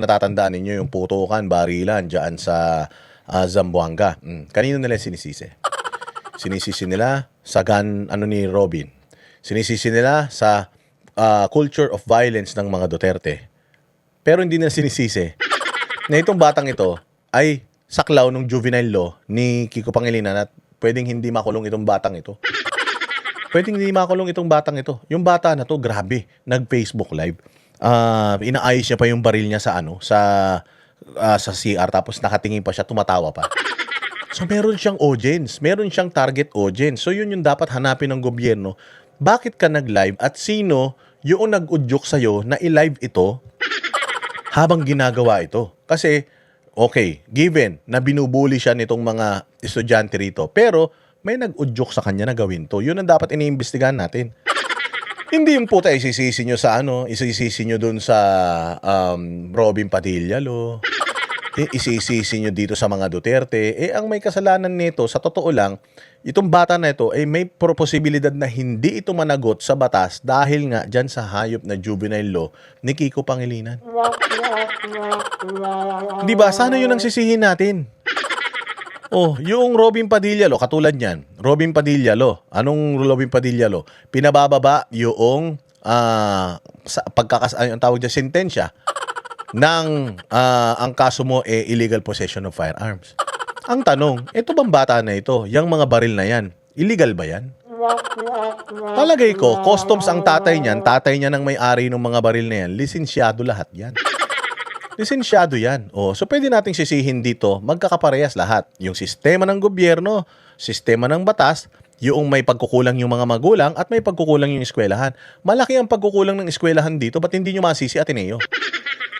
natatandaan ninyo yung putukan, barilan dyan sa Zamboanga. Kanino nila sinisisi? Sinisisi nila sa gun ni Robin. Sinisisi nila sa culture of violence ng mga Duterte. Pero hindi nila sinisisi na itong batang ito ay saklaw ng juvenile law ni Kiko Pangilinan at pwedeng hindi makulong itong batang ito. Pwedeng hindi makulong itong batang ito. Yung bata na to, grabe, nag-Facebook live. Inaayos niya pa yung baril niya sa sa CR, tapos nakatingin pa siya, tumatawa pa. So meron siyang audience, meron siyang target audience. So yun yung dapat hanapin ng gobyerno. Bakit ka nag-live at sino yung nag-udyok sa'yo na i-live ito habang ginagawa ito? Kasi, okay, given na binubuli siya nitong mga estudyante rito, pero may nag-udyok sa kanya na gawin to. Yun ang dapat iniimbestigahan natin. Hindi yung puta isisisi nyo sa isisisi nyo dun sa Robin Padilla lo. Isisisi nyo dito sa mga Duterte. Ang may kasalanan nito, sa totoo lang, itong bata na ito, may posibilidad na hindi ito managot sa batas dahil nga dyan sa hayop na juvenile law ni Kiko Pangilinan. Diba? Sana yun ang sisihin natin. Yung Robin Padilla lo, katulad niyan. Robin Padilla lo. Anong Robin Padilla lo? Pinabababa yung ang tawag niya, sentensya ng ang kaso mo illegal possession of firearms. Ang tanong, ito bang bata na ito, yung mga baril na yan, illegal ba yan? Palagay ko, customs ang tatay niya ng may-ari ng mga baril na yan, lisensyado lahat yan. Lisensyado yan. So pwede nating sisihin dito, magkakaparehas lahat. Yung sistema ng gobyerno, sistema ng batas, yung may pagkukulang yung mga magulang at may pagkukulang yung eskwelahan. Malaki ang pagkukulang ng eskwelahan dito, ba't hindi nyo masisi Ateneo?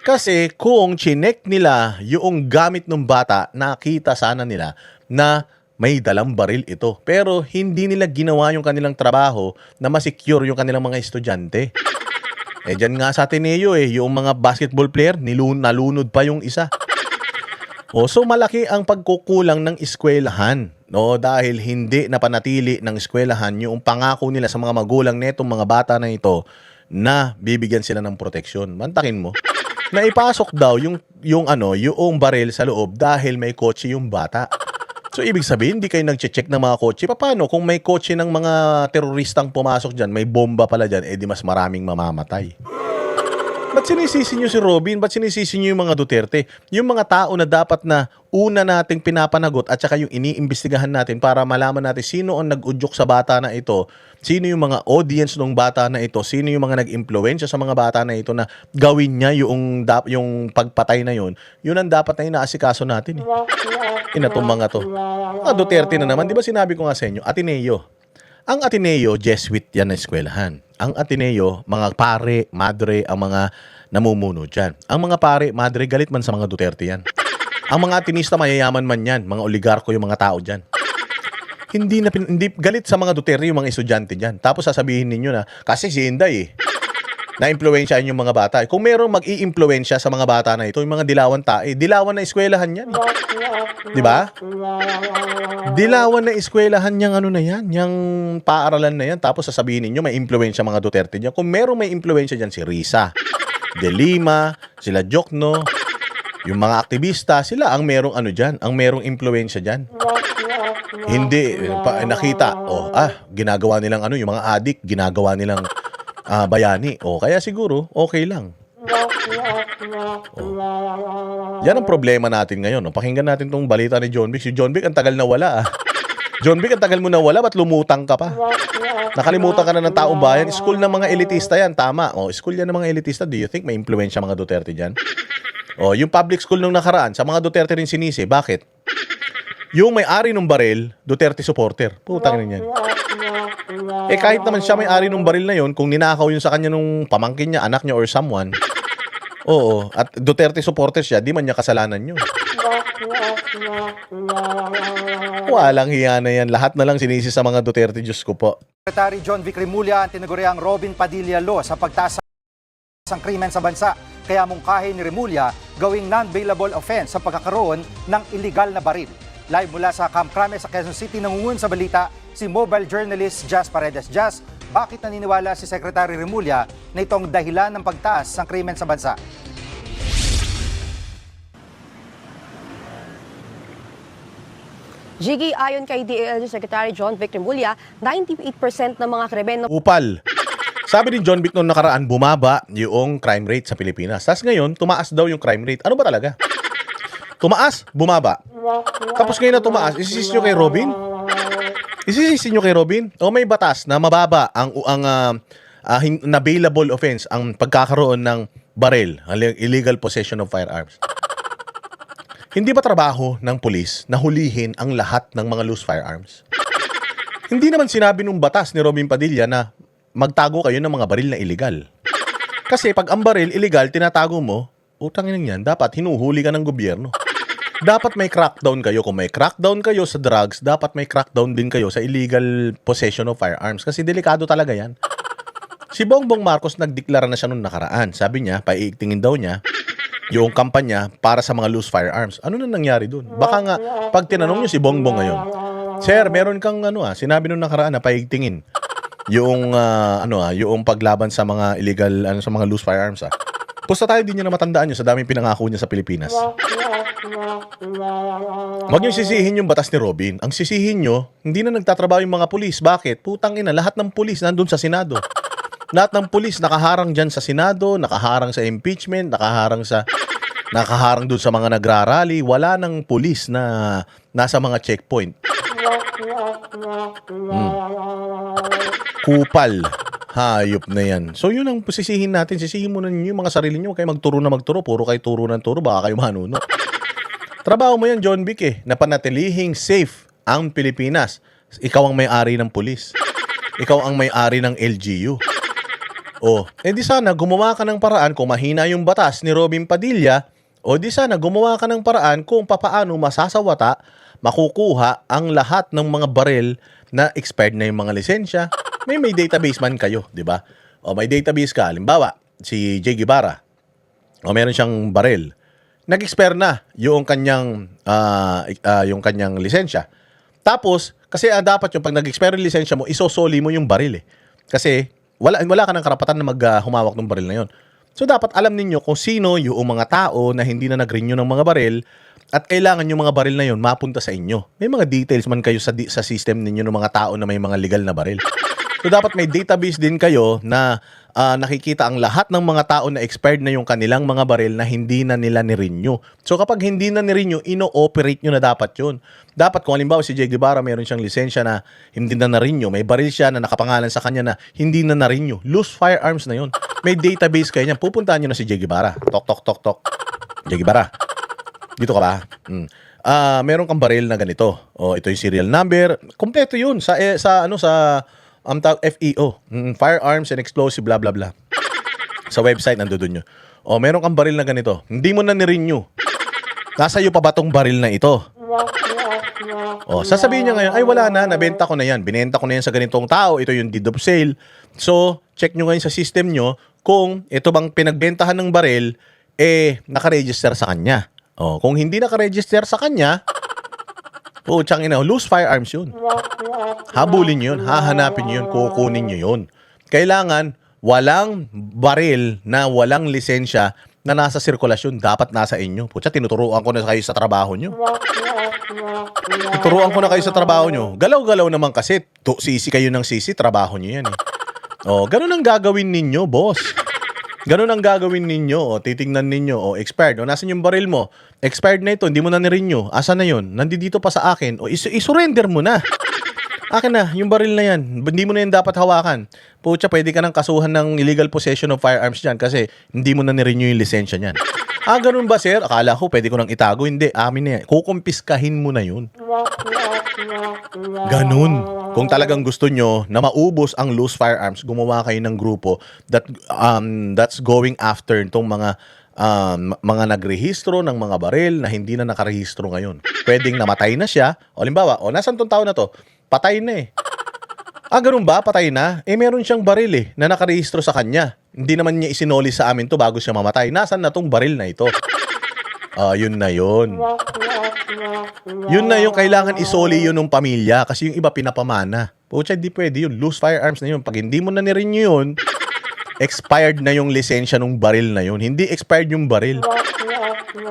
Kasi kung chinek nila yung gamit ng bata, nakita sana nila na may dalang baril ito. Pero hindi nila ginawa yung kanilang trabaho na masecure yung kanilang mga estudyante. Dyan nga sa Ateneo yung mga basketball player, nalunod pa yung isa. So malaki ang pagkukulang ng eskwelahan, dahil hindi napanatili ng eskwelahan yung pangako nila sa mga magulang netong mga bata na ito na bibigyan sila ng proteksyon. Mantakin mo na ipasok daw yung baril sa loob dahil may kotse yung bata. So ibig sabihin, hindi kayo nag-check ng mga kotse. Paano kung may kotse ng mga teroristang pumasok dyan, may bomba pala dyan, di mas maraming mamamatay? Ba't sinisisi nyo si Robin? Ba't sinisisi nyo yung mga Duterte? Yung mga tao na dapat na una nating pinapanagot at saka yung iniimbestigahan natin para malaman natin sino ang nag-udyok sa bata na ito, sino yung mga audience ng bata na ito, sino yung mga nag-impluwensya sa mga bata na ito na gawin niya yung pagpatay na yun ang dapat na inaasikaso natin. Inatong mga to. Mga Duterte na naman, di ba sinabi ko nga sa inyo, Ateneo. Ang Ateneo, Jesuit yan na eskwelahan. Ang Ateneo, mga pare, madre, ang mga namumuno dyan. Ang mga pare, madre, galit man sa mga Duterte yan. Ang mga Atenista, mayayaman man yan. Mga oligarko yung mga tao dyan. Hindi galit sa mga Duterte yung mga estudyante dyan. Tapos sasabihin ninyo na, kasi si Inday na-impluwensyahan yung mga bata. Kung merong mag-i-impluwensya sa mga bata na ito, yung mga dilawan tae, dilawan na eskwelahan yan. Di ba? Dilawan na eskwelahan yang na yan, yang paaralan na yan. Tapos sasabihin ninyo, may impluwensya mga Duterte dyan. Kung merong may impluwensya dyan, si Risa, De Lima, sila Jokno, yung mga aktivista, sila ang merong dyan, ang merong impluwensya dyan. Hindi, nakita, ginagawa nilang yung mga adik, ginagawa nilang bayani. Kaya siguro, okay lang. Yan ang problema natin ngayon. Pakinggan natin tong balita ni John Vic. Si John Vic, ang tagal na wala. John Vic, ang tagal mo na wala, ba't lumutang ka pa? Nakalimutan ka na ng taong bayan. School ng mga elitista yan, tama. School yan ng mga elitista. Do you think may impluwensya mga Duterte dyan? Yung public school nung nakaraan, sa mga Duterte rin sinisi. Bakit? Yung may-ari ng baril, Duterte supporter. Putang ina yan. Kahit naman siya may-ari ng baril na yon, kung ninakaw yun sa kanya nung pamangkin niya, anak niya, or someone, at Duterte supporter siya, di man niya kasalanan yun. Walang hiya na yan. Lahat na lang sinisi sa mga Duterte, Diyos ko po. Secretary John Vic Remulla ang tinaguriang Robin Padilla Law sa pagtaas ng krimen sa bansa. Kaya mungkahi ni Remulla gawing non-bailable offense sa pagkakaroon ng illegal na baril. Live mula sa Camp Crame sa Quezon City, nangungun sa balita si mobile journalist Jazz Paredes. Jazz, bakit naniniwala si Secretary Remulla na itong dahilan ng pagtaas ng krimen sa bansa? Jiggy, ayon kay DILG Secretary John Vic Remulla, 98% ng mga krimen Upal. Sabi ni John Vic noong nakaraan, bumaba yung crime rate sa Pilipinas. Tapos ngayon, tumaas daw yung crime rate. Ano ba talaga? Tumaas, bumaba. Tapos ngayon na tumaas, isisisi nyo kay Robin? Isisisi nyo kay Robin? O may batas na mababa ang available offense, ang pagkakaroon ng baril, illegal possession of firearms. Hindi ba trabaho ng pulis na hulihin ang lahat ng mga loose firearms? Hindi naman sinabi nung batas ni Robin Padilla na magtago kayo ng mga baril na illegal. Kasi pag ang baril illegal, tinatago mo, utangin yan, dapat hinuhuli ka ng gobyerno. Dapat may crackdown kayo. Kung may crackdown kayo sa drugs, dapat may crackdown din kayo sa illegal possession of firearms. Kasi delikado talaga yan. Si Bongbong Marcos nagdeklara na siya nung nakaraan. Sabi niya, paiigtingin daw niya yung kampanya para sa mga loose firearms. Ano na nangyari dun? Baka nga, pag tinanong niyo si Bongbong ngayon, Sir, meron kang sinabi nung nakaraan na paigtingin yung yung paglaban sa mga illegal sa mga loose firearms. Pusta tayo, din niya na matandaan niyo sa daming pinangako niya sa Pilipinas. Huwag niyo sisihin yung batas ni Robin. Ang sisihin niyo, hindi na nagtatrabaho yung mga pulis. Bakit? Putang ina, lahat ng pulis nandun sa Senado. Lahat ng pulis nakaharang dyan sa Senado, nakaharang sa impeachment, nakaharang dun sa mga nagrarally. Wala nang pulis na nasa mga checkpoint. Kupal. Hayop na yan. So yun ang sisihin natin. Sisihin mo na ninyo yung mga sarili nyo. Huwag kayo magturo na magturo. Puro kayo turo ng turo. Baka kayo manuno. Trabaho mo yan, John Vic, na panatilihing safe ang Pilipinas. Ikaw ang may-ari ng pulis. Ikaw ang may-ari ng LGU. Di sana gumawa ka ng paraan kung mahina yung batas ni Robin Padilla, di sana gumawa ka ng paraan kung papaano masasawata, makukuha ang lahat ng mga baril na expired na yung mga lisensya. May database man kayo, di ba? May database ka. Halimbawa, si Jay Guevara, meron siyang baril. Nag-expire na yung kanyang lisensya. Tapos, kasi dapat yung pag nag-expire yung lisensya mo, isosoli mo yung baril eh. Kasi wala ka ng karapatan na humawak ng baril na yon. So dapat alam ninyo kung sino yung mga tao na hindi na nag-renew ng mga baril at kailangan yung mga baril na yon mapunta sa inyo. May mga details man kayo sa system ninyo ng mga tao na may mga legal na baril. So dapat may database din kayo na nakikita ang lahat ng mga tao na expired na yung kanilang mga baril na hindi na nila ni-renew. So kapag hindi na ni-renew, ino-operate nyo na dapat yun. Dapat kung halimbawa si Jay Guevara meron siyang lisensya na hindi na na-renew, may baril siya na nakapangalan sa kanya na hindi na na-renew. Loose firearms na yun. May database kayo niyan. Pupuntahan nyo na si Jay Guevara. Tok, tok, tok, tok. Jay Guevara, dito ka ba? Meron kang baril na ganito. Ito yung serial number. Kompleto yun sa FEO, Firearms and Explosive, blah, blah, blah. Sa website, nandoon yun. Meron kang baril na ganito. Hindi mo na ni-renew. Nasa iyo pa ba tong baril na ito? Sasabihin niya ngayon, ay wala na, nabenta ko na yan. Binenta ko na yan sa ganitong tao. Ito yung deed of sale. So, check nyo ngayon sa system nyo kung ito bang pinagbentahan ng baril, nakaregister sa kanya. Kung hindi nakaregister sa kanya, loose firearms yun. Habulin nyo yun, hahanapin nyo yun, kukunin nyo yun. Kailangan walang baril na walang lisensya na nasa sirkulasyon. Dapat nasa inyo. Tinuturuan ko na kayo sa trabaho nyo. Tuturuan ko na kayo sa trabaho nyo. Galaw-galaw naman kasi. Sisi kayo ng sisi, trabaho nyo yan. Ganun ang gagawin ninyo, boss. Ganun ang gagawin ninyo. Titingnan ninyo. Expired. Nasan yung baril mo? Expired na ito. Hindi mo na ni-renew. Asa na yun? Nandito pa sa akin. Isurrender mo na. Akin na. Yung baril na yan. Hindi mo na yan dapat hawakan. Pwede ka nang kasuhan ng illegal possession of firearms dyan kasi hindi mo na ni-renew yung lisensya niyan. Ganun ba, sir? Akala ko pwede ko nang itago. Hindi. Amin na yan. Kukumpiskahin mo na yun. Ganun. Kung talagang gusto nyo na maubos ang loose firearms, gumawa kayo ng grupo that's going after itong mga nagrehistro ng mga baril na hindi na nakarehistro ngayon. Pwedeng namatay na siya. Halimbawa, nasan tong tao na to? Patay na eh. Ganun ba? Patay na? Meron siyang baril na nakarehistro sa kanya. Hindi naman niya isinoli sa amin to bago siya mamatay. Nasaan na tong baril na ito? Yun na yun. Yun na yung kailangan isoli yun ng pamilya kasi yung iba pinapamana. Di pwede yun. Loose firearms na yun. Pag hindi mo na ni-renew yun, expired na yung lisensya ng baril na yun. Hindi expired yung baril.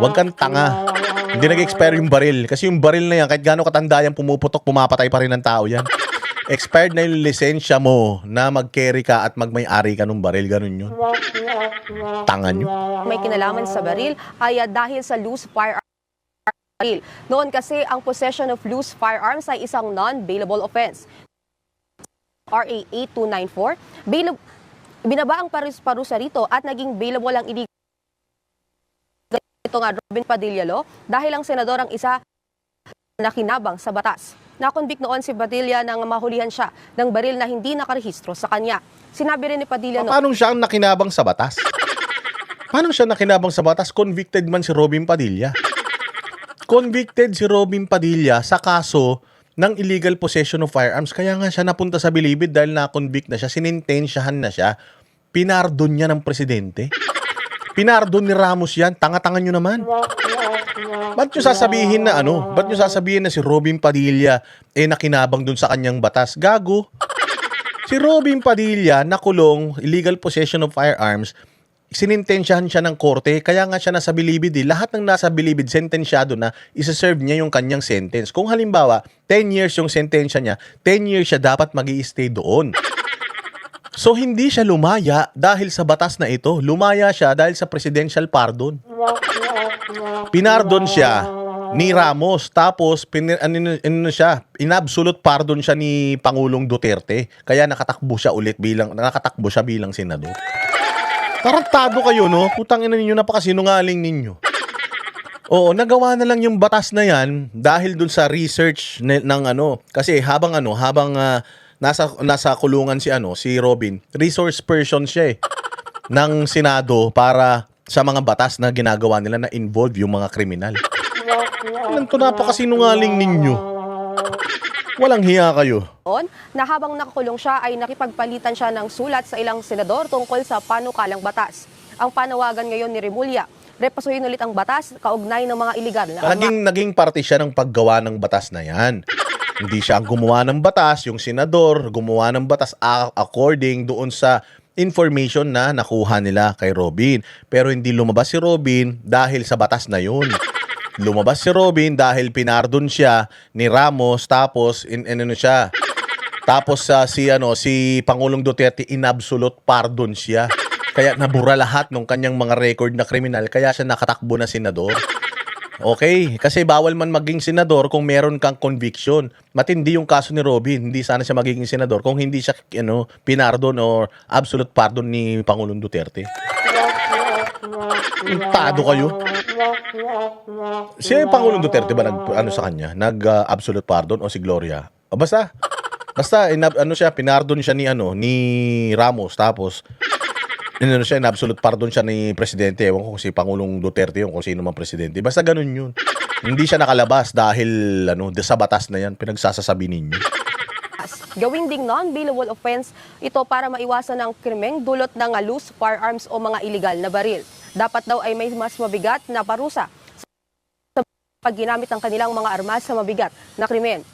Huwag kang tanga. Hindi nag-expire yung baril. Kasi yung baril na yan, kahit gaano katanda yan, pumuputok, pumapatay pa rin ng tao yan. Expired na yung lisensya mo na mag-carry ka at magmay-ari ka ng baril. Ganun yun. Tanga nyo. May kinalaman sa baril ay dahil sa loose firearms. Noon kasi ang possession of loose firearms ay isang non-bailable offense. RA 8294, binaba ang parusa rito at naging bailable ang illegal. Ito nga, Robin Padilla Law, dahil ang senador ang isa na kinabang sa batas. Nakonvict noon si Padilla nang mahulihan siya ng baril na hindi nakarehistro sa kanya. Sinabi rin ni Padilla Paano siya ang nakinabang sa batas? Paano siya nakinabang sa batas? Convicted man si Robin Padilla. Convicted si Robin Padilla sa kaso ng illegal possession of firearms. Kaya nga siya napunta sa bilibid dahil na-convict na siya, sinintensyahan na siya, pinardon niya ng presidente. Pinardon ni Ramos yan, tanga-tanga nyo naman. Ba't nyo sasabihin na Ba't nyo sasabihin na si Robin Padilla nakinabang dun sa kanyang batas? Gago. Si Robin Padilla nakulong, illegal possession of firearms, sinintensyahan siya ng korte, kaya nga siya nasa bilibid. Lahat ng nasa bilibid, sentensyado na, isa-serve niya yung kanyang sentence. Kung halimbawa, 10 years yung sentensya niya, 10 years siya dapat mag-i-stay doon. So, hindi siya lumaya dahil sa batas na ito. Lumaya siya dahil sa presidential pardon. Pinardon siya ni Ramos, tapos inabsolute pardon siya ni Pangulong Duterte. Kaya nakatakbo siya bilang senador. Tarantado kayo, no? Putang ina ninyo, napakasinungaling ninyo. Oo, nagawa na lang yung batas na yan dahil dun sa research kasi habang nasa kulungan si Robin, resource person siya ng Senado para sa mga batas na ginagawa nila na involve yung mga kriminal. Ito napakasinungaling ninyo. Walang hiya kayo. Na habang nakakulong siya ay nakipagpalitan siya ng sulat sa ilang senador tungkol sa panukalang batas. Ang panawagan ngayon ni Remulla, repasuhin ulit ang batas kaugnay ng mga iligal na Naging parte siya ng paggawa ng batas na yan. Hindi siya ang gumawa ng batas, yung senador gumawa ng batas according doon sa information na nakuha nila kay Robin. Pero hindi lumabas si Robin dahil sa batas na yun. Lumabas si Robin dahil pinardon siya ni Ramos, tapos si Pangulong Duterte inabsolute pardon siya. Kaya nabura lahat ng kanyang mga record na kriminal, kaya siya nakatakbo na senador. Okay, kasi bawal man maging senador kung meron kang conviction. Matindi yung kaso ni Robin, hindi sana siya magiging senador kung hindi siya pinardon or absolute pardon ni Pangulong Duterte. Tado kayo. Si Pangulong Duterte ba sa kanya? Absolute pardon o si Gloria? Basta pinardon siya ni Ramos, tapos absolute pardon siya ni Presidente. Ewan ko kung si Pangulong Duterte yun, kung sino man Presidente. Basta ganun yun. Hindi siya nakalabas dahil sa batas na yan, pinagsasasabi ninyo. Gawing ding non-bailable offense ito para maiwasan ang krimeng dulot ng loose firearms o mga iligal na baril. Dapat daw ay may mas mabigat na parusa sa pagginamit ng kanilang mga armas sa mabigat na krimen.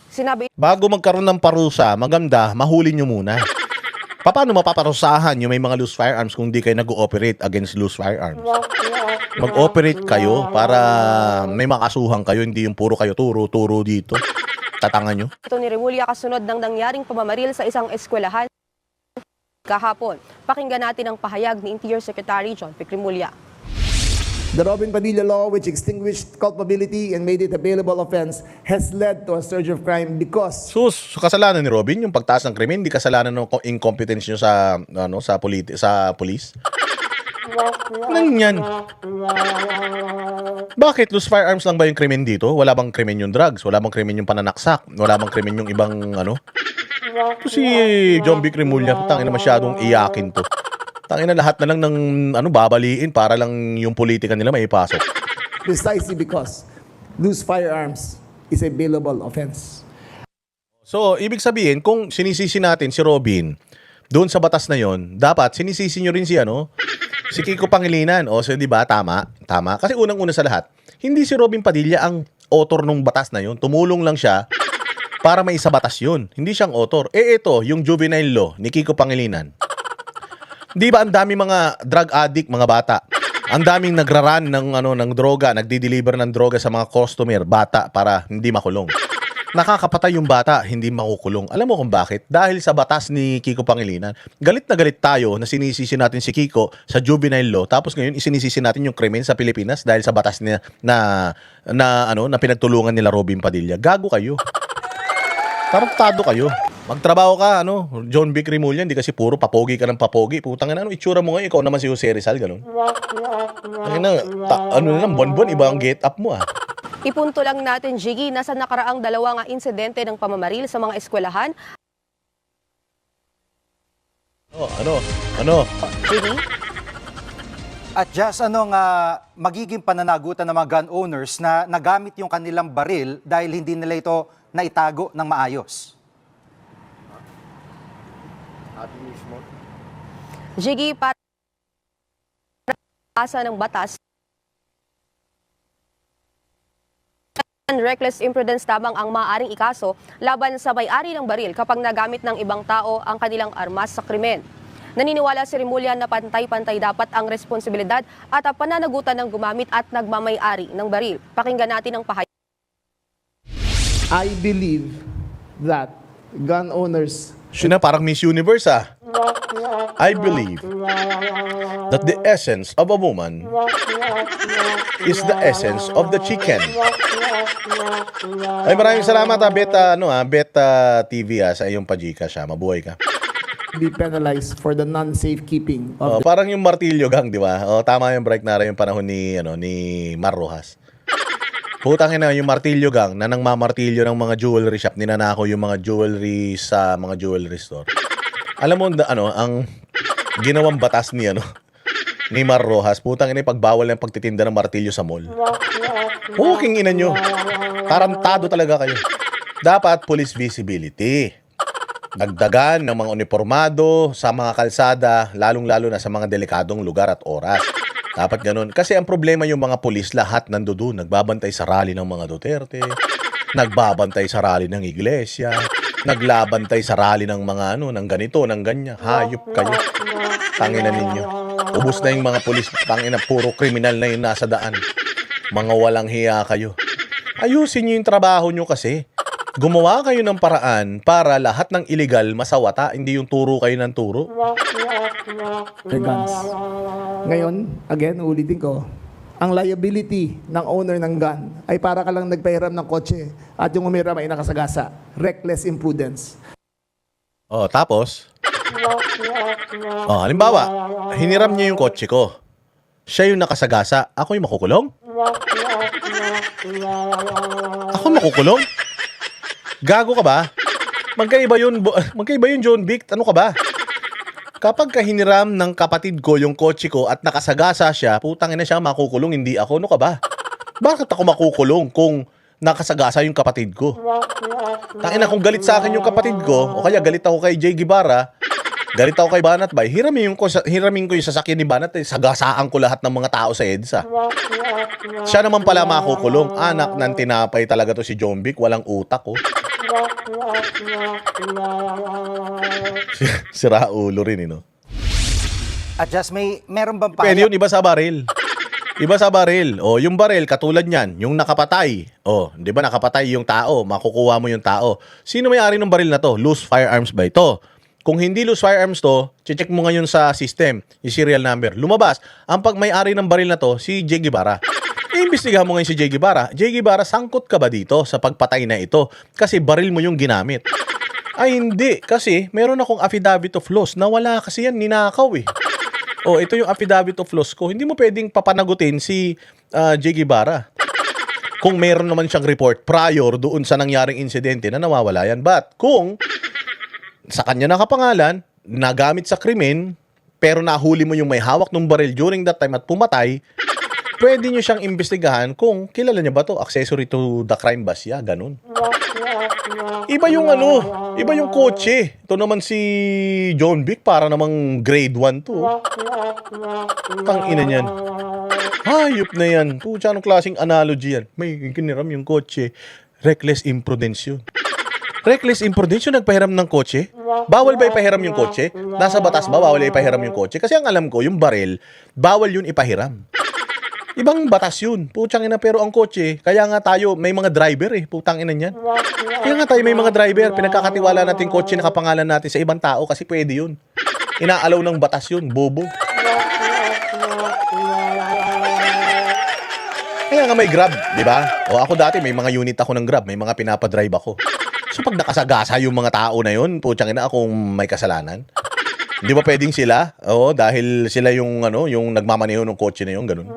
Bago magkaroon ng parusa, maganda, mahuli nyo muna. Paano mapaparusahan yung may mga loose firearms kung di kayo nag-ooperate against loose firearms? Mag-operate kayo para may makasuhan kayo, hindi yung puro kayo turo dito. Tatanga nyo. Ito ni Remulla kasunod ng nangyaring pamamaril sa isang eskwelahan kahapon. Pakinggan natin ang pahayag ni Interior Secretary John Vic Remulla. The Robin Padilla Law, which extinguished culpability and made it a bailable offense, has led to a surge of crime because... Kasalanan ni Robin yung pagtaas ng krimen, hindi kasalanan ng incompetence nyo sa police. Nanyan. Bakit loose firearms lang ba yung krimen dito? Wala bang krimen yung drugs? Wala bang krimen yung pananaksak? Wala bang krimen yung ibang Ito si John Vic Remulla, tangina masyadong iyakin to. Tangina lahat na lang ng babaliin para lang yung politika nila may ipasok. Precisely because loose firearms is a bailable offense. So, ibig sabihin, kung sinisisi natin si Robin doon sa batas na yon, dapat sinisisi nyo rin si Kiko Pangilinan. Di ba? Tama. Kasi unang-una sa lahat, hindi si Robin Padilla ang author ng batas na yon. Tumulong lang siya para may isa batas yun. Hindi siyang author. Ito, yung juvenile law ni Kiko Pangilinan. Di ba ang dami mga drug addict, mga bata? Ang daming nagraran ng droga, nagdi-deliver ng droga sa mga customer, bata, para hindi makulong. Nakakapatay yung bata, hindi makukulong. Alam mo kung bakit? Dahil sa batas ni Kiko Pangilinan. Galit na galit tayo na sinisisi natin si Kiko sa juvenile law, tapos ngayon isinisisi natin yung krimen sa Pilipinas dahil sa batas niya na pinagtulungan nila Robin Padilla. Gago kayo. Tarantado kayo. Magtrabaho ka, John Vic Rimulya, hindi kasi puro papogi ka ng papogi. Putang ina, itsura mo ngayon, ikaw naman si Jose Rizal, ganun. Buwan-buwan, iba ang get up mo, ah. Ipunto lang natin, Jiggy, na sa nakaraang dalawa nga insidente ng pamamaril sa mga eskwelahan. Ano? Jiggy? At just magiging pananagutan ng mga gun owners na nagamit yung kanilang baril dahil hindi nila ito naitago ng maayos. Jiggy, para asa ng batas, reckless imprudence tabang ang maaaring ikaso laban sa may-ari ng baril kapag nagamit ng ibang tao ang kanilang armas sa krimen. Naniniwala si Rimulya na pantay-pantay dapat ang responsibilidad at ang pananagutan ng gumamit at nagmamay-ari ng baril. Pakinggan natin ang pahayag. I believe that gun owners Siya na parang Miss Universe, ah. I believe that the essence of a woman is the essence of the chicken. Ay, maraming salamat, Beta TV, sa iyong pajika siya. Mabuhay ka. be penalized for the non-safe keeping of Parang yung martilyo gang, di ba? Tama yung break na rin yung panahon ni Mar Rojas. Putang ina, yung martilyo gang na nang mamartilyo ng mga jewelry shop, ninanakaw yung mga jewelry sa mga jewelry store. Alam mo, ang ginawang batas ni Mar Rojas, putang ina, pagbawal ng pagtitinda ng martilyo sa mall. Puking ina nyo. Tarantado talaga kayo. Dapat police visibility. Dagdagan ng mga uniformado sa mga kalsada, lalong-lalo na sa mga delikadong lugar at oras. Dapat ganun. Kasi ang problema yung mga pulis, lahat nandoon. Nagbabantay sa rally ng mga Duterte, nagbabantay sa rally ng iglesia, naglabantay sa rally ng mga ng ganito, ng ganyan. Hayop kayo. Tanginan ninyo. Ubus na yung mga pulis. Tangina, puro kriminal na yung nasa daan. Mga walang hiya kayo. Ayusin nyo yung trabaho nyo kasi. Gumawa kayo ng paraan para lahat ng illegal masawata, hindi yung turo kayo ng turo. their guns. Ngayon, again, ulitin ko, ang liability ng owner ng gun ay para ka lang nagpahiram ng kotse at yung umiram ay nakasagasa. Reckless imprudence. Tapos? Halimbawa, hiniram niya yung kotse ko. Siya yung nakasagasa. Ako yung makukulong? Ako makukulong? Gago ka ba? Magkaiba yun, John Vic. Ano ka ba? Kapag hiniram ng kapatid ko yung kotse ko at nakasagasa siya, putang ina siya makukulong, hindi ako. Ano ka ba? Bakit ako makukulong kung nakasagasa yung kapatid ko? Tangina, kung galit sa akin yung kapatid ko, o kaya galit ako kay Jay Guevara, galit ako kay Banat Bay, hiramin ko yung sasakyan ni Banat, sagasaan ko lahat ng mga tao sa EDSA. Siya naman pala makukulong. Anak ng tinapay talaga to si John Vic, walang utak, Sira ulo rin, At just meron bang Pwede yun, iba sa baril. Iba sa baril. Yung baril, katulad niyan, yung nakapatay. Di ba nakapatay yung tao, makukuha mo yung tao. Sino may-ari ng baril na to? Loose firearms ba ito? Kung hindi loose firearms to, check mo ngayon sa system, yung serial number. Lumabas, ang pag-may-ari ng baril na to, si Jay Guevara. Iimbestigahan mo ngayon si Jay Guevara. Jay Guevara, sangkot ka ba dito sa pagpatay na ito? Kasi baril mo yung ginamit. Ay, hindi. Kasi meron akong affidavit of loss na wala kasi yan, ninakaw eh. Ito yung affidavit of loss ko. Hindi mo pwedeng papanagutin si Jay Guevara. Kung meron naman siyang report prior doon sa nangyaring insidente na nawawala yan. But kung sa kanya nakapangalan, nagamit sa krimen, pero nahuli mo yung may hawak ng baril during that time at pumatay, pwede nyo siyang imbestigahan kung kilala niya ba to, accessory to the crime ba siya, ganun. Iba yung iba yung kotse. Ito naman si John Vic, para namang grade 1 to. Tangina niyan. Hayop na yan. Pucha, anong klaseng analogy yan? May kiniram yung kotse. Reckless imprudence yun. Reckless imprudence yung nagpahiram ng kotse? Bawal ba ipahiram yung kotse? Nasa batas ba bawal ipahiram yung kotse? Kasi ang alam ko, yung baril, bawal yun ipahiram. Ibang batas yun. Putang ina, pero ang kotse, kaya nga tayo, may mga driver eh. Putang ina niyan. Kaya nga tayo may mga driver. Pinagkakatiwala natin yung kotse, nakapangalan natin sa ibang tao kasi pwede yun. Inaalaw ng batas yun, bobo. Kaya nga may Grab, di ba? O ako dati, may mga unit ako ng Grab, may mga pinapadrive ako. So pag nakasagasa yung mga tao na yun, putang ina, akong may kasalanan. Hindi ba pwedeng sila? Oo, dahil sila yung yung nagmamaneho ng kotse na yun, ganun.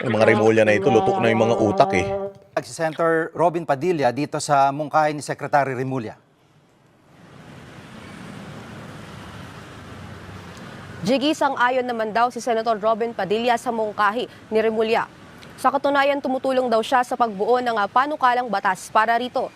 Yung mga Remulla na ito, lutok na yung mga utak eh. Si Senator Robin Padilla dito sa mungkahi ni Secretary Remulla. Jiggy, sang-ayon naman daw si Senator Robin Padilla sa mungkahi ni Remulla. Sa katunayan, tumutulong daw siya sa pagbuo ng panukalang batas para rito.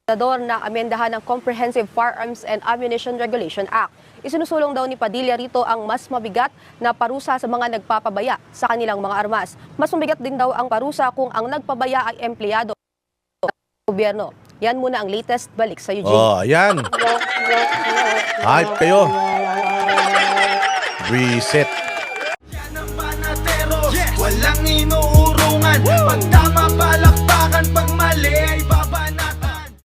Senador na amendahan ng Comprehensive Firearms and Ammunition Regulation Act. Isinusulong daw ni Padilla rito ang mas mabigat na parusa sa mga nagpapabaya sa kanilang mga armas. Mas mabigat din daw ang parusa kung ang nagpabaya ay empleyado ng gobyerno. Yan muna ang latest. Balik sa Eugene. Oh, ayan. Hype kayo. Reset. Walang inuurungan.